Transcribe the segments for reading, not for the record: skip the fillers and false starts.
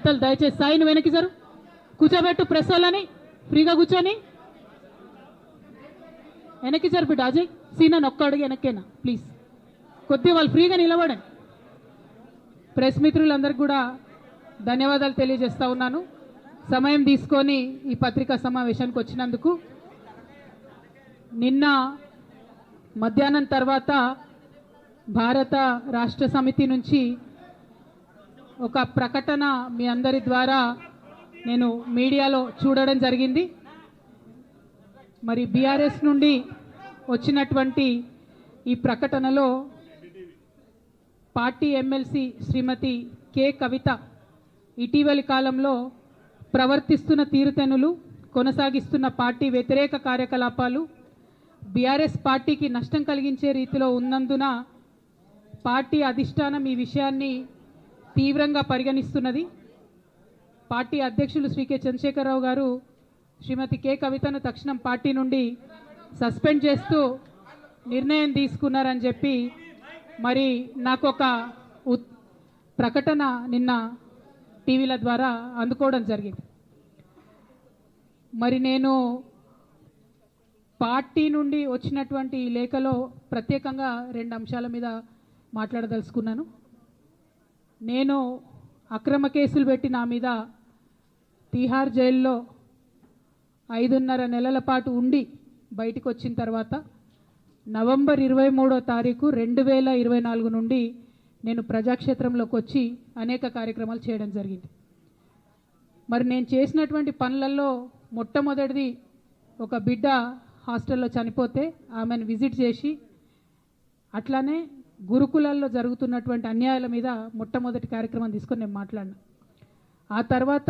దాతలు దయచేసి సాయిని వెనక్కి సార్ కూర్చోబెట్టు, ప్రెస్ వాళ్ళని ఫ్రీగా కూర్చొని వెనక్కి సార్. బిడ్డ అజయ్ సీనా ఒక్క అడుగు వెనక్కేనా ప్లీజ్, కొద్దిగా వాళ్ళు ఫ్రీగా నిలబడండి. ప్రెస్ మిత్రులందరికీ కూడా ధన్యవాదాలు తెలియజేస్తా ఉన్నాను సమయం తీసుకొని ఈ పత్రికా సమావేశానికి వచ్చినందుకు. నిన్న మధ్యాహ్నం తర్వాత భారత రాష్ట్ర సమితి నుంచి ఒక ప్రకటన మీ అందరి ద్వారా నేను మీడియాలో చూడడం జరిగింది. మరి బీఆర్ఎస్ నుండి వచ్చినటువంటి ఈ ప్రకటనలో పార్టీ ఎమ్మెల్సీ శ్రీమతి కె కవిత ఇటీవలి కాలంలో ప్రవర్తిస్తున్న తీరుతెన్నులు, కొనసాగిస్తున్న పార్టీ వ్యతిరేక కార్యకలాపాలు బీఆర్ఎస్ పార్టీకి నష్టం కలిగించే రీతిలో ఉన్నందున పార్టీ అధిష్టానం ఈ విషయాన్ని తీవ్రంగా పరిగణిస్తున్నది. పార్టీ అధ్యక్షులు శ్రీ కె చంద్రశేఖరరావు గారు శ్రీమతి కె కవితను తక్షణం పార్టీ నుండి సస్పెండ్ చేస్తూ నిర్ణయం తీసుకున్నారని చెప్పి మరి నాకు ఒక ప్రకటన నిన్న టీవీల ద్వారా అందుకోవడం జరిగింది. మరి నేను పార్టీ నుండి వచ్చినటువంటి ఈ లేఖలో ప్రత్యేకంగా 2 అంశాల మీద మాట్లాడదలుచుకున్నాను. నేను అక్రమ కేసులు పెట్టి నా మీద తిహార్ జైల్లో 5.5 నెలల పాటు ఉండి బయటికి వచ్చిన తర్వాత నవంబర్ 23వ తారీఖు 2024 నుండి నేను ప్రజాక్షేత్రంలోకి వచ్చి అనేక కార్యక్రమాలు చేయడం జరిగింది. మరి నేను చేసినటువంటి పనులలో మొట్టమొదటిది ఒక బిడ్డ హాస్టల్లో చనిపోతే ఆమెను విజిట్ చేసి, అట్లానే గురుకులాల్లో జరుగుతున్నటువంటి అన్యాయాల మీద మొట్టమొదటి కార్యక్రమం తీసుకొని నేను మాట్లాడినా. ఆ తర్వాత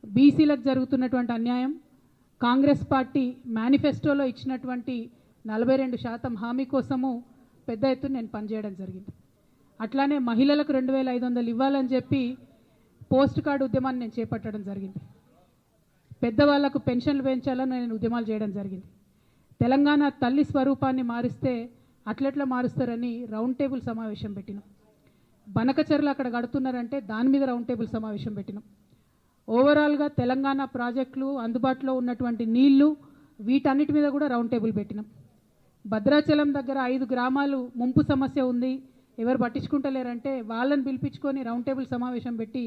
బీసీలకు జరుగుతున్నటువంటి అన్యాయం, కాంగ్రెస్ పార్టీ మేనిఫెస్టోలో ఇచ్చినటువంటి 42% హామీ కోసము పెద్ద ఎత్తున నేను పనిచేయడం జరిగింది. అట్లానే మహిళలకు 2500 ఇవ్వాలని చెప్పి పోస్ట్ కార్డు ఉద్యమాన్ని నేను చేపట్టడం జరిగింది. పెద్దవాళ్లకు పెన్షన్లు పెంచాలని నేను ఉద్యమాలు చేయడం జరిగింది. తెలంగాణ తల్లి స్వరూపాన్ని మారిస్తే అట్లెట్లా మారుస్తారని రౌండ్ టేబుల్ సమావేశం పెట్టినాం. బనకచర్లు అక్కడ కడుతున్నారంటే దాని మీద రౌండ్ టేబుల్ సమావేశం పెట్టినాం. ఓవరాల్గా తెలంగాణ ప్రాజెక్టులు, అందుబాటులో ఉన్నటువంటి నీళ్లు, వీటన్నిటి మీద కూడా రౌండ్ టేబుల్ పెట్టినాం. భద్రాచలం దగ్గర 5 గ్రామాలు ముంపు సమస్య ఉంది, ఎవరు పట్టించుకుంటలేరంటే వాళ్ళని పిలిపించుకొని రౌండ్ టేబుల్ సమావేశం పెట్టి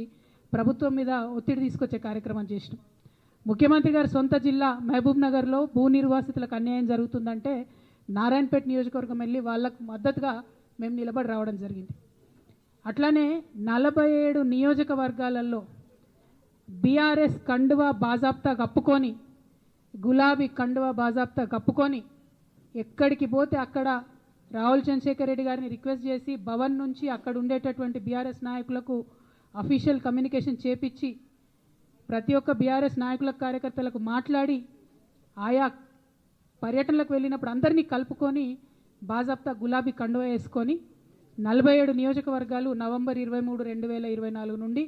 ప్రభుత్వం మీద ఒత్తిడి తీసుకొచ్చే కార్యక్రమం చేసినాం. ముఖ్యమంత్రి గారి సొంత జిల్లా మహబూబ్ నగర్లో భూ నిర్వాసితులకు అన్యాయం జరుగుతుందంటే నారాయణపేట నియోజకవర్గం వెళ్ళి వాళ్ళకు మద్దతుగా మేము నిలబడి రావడం జరిగింది. అట్లానే 47 నియోజకవర్గాలలో బీఆర్ఎస్ కండువా బాజాప్తా కప్పుకొని, గులాబీ కండువా బాజాప్తా కప్పుకొని ఎక్కడికి పోతే అక్కడ రావుల చంద్రశేఖర్ రెడ్డి గారిని రిక్వెస్ట్ చేసి భవన్ నుంచి అక్కడ ఉండేటటువంటి బీఆర్ఎస్ నాయకులకు అఫీషియల్ కమ్యూనికేషన్ చేపించి ప్రతి ఒక్క బీఆర్ఎస్ నాయకులకు, కార్యకర్తలకు మాట్లాడి ఆయా పర్యటనలకు వెళ్ళినప్పుడు అందరినీ కలుపుకొని బాజాప్తా గులాబీ కండువా వేసుకొని 47 నియోజకవర్గాలు నవంబర్ 23, 2024 నుండి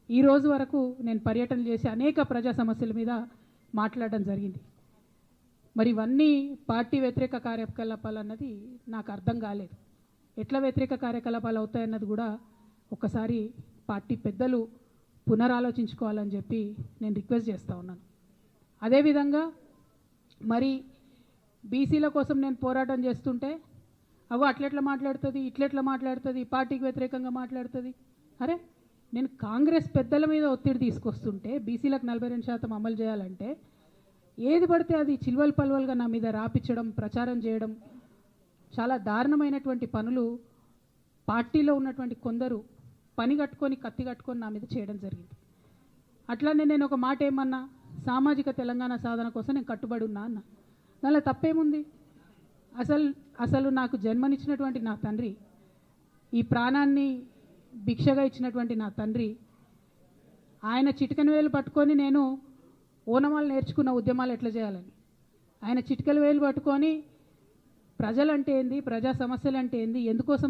ఈ రోజు వరకు నేను పర్యటన చేసి అనేక ప్రజా సమస్యల మీద మాట్లాడడం జరిగింది. మరి ఇవన్నీ పార్టీ వ్యతిరేక కార్యకలాపాలు అన్నది నాకు అర్థం కాలేదు. ఎట్లా వ్యతిరేక కార్యకలాపాలు అవుతాయన్నది కూడా ఒకసారి పార్టీ పెద్దలు పునరాలోచించుకోవాలని చెప్పి నేను రిక్వెస్ట్ చేస్తూ ఉన్నాను. అదేవిధంగా మరి బీసీల కోసం నేను పోరాటం చేస్తుంటే అట్లెట్లా మాట్లాడుతుంది, ఇట్లెట్లా మాట్లాడుతుంది, పార్టీకి వ్యతిరేకంగా మాట్లాడుతుంది. అరే, నేను కాంగ్రెస్ పెద్దల మీద ఒత్తిడి తీసుకొస్తుంటే బీసీలకు 42% అమలు చేయాలంటే ఏది పడితే అది చిల్వల్ పల్వల్గా నా మీద రాపించడం, ప్రచారం చేయడం, చాలా దారుణమైనటువంటి పనులు పార్టీలో ఉన్నటువంటి కొందరు పని కట్టుకొని, కత్తి కట్టుకొని నా మీద చేయడం జరిగింది. అట్లానే నేను ఒక మాట ఏమన్నా, సామాజిక తెలంగాణ సాధన కోసం నేను కట్టుబడి ఉన్నా అన్న. దానిలో తప్పేముంది? అసలు నాకు జన్మనిచ్చినటువంటి నా తండ్రి, ఈ ప్రాణాన్ని భిక్షగా ఇచ్చినటువంటి నా తండ్రి, ఆయన చిటికెన వేలు పట్టుకొని నేను ఓనమాలు నేర్చుకున్న ఉద్యమాలు ఎట్లా చేయాలని, ఆయన చిటికెల వేలు పట్టుకొని ప్రజలంటే ఏంది, ప్రజా సమస్యలు అంటే ఏంది, ఎందుకోసం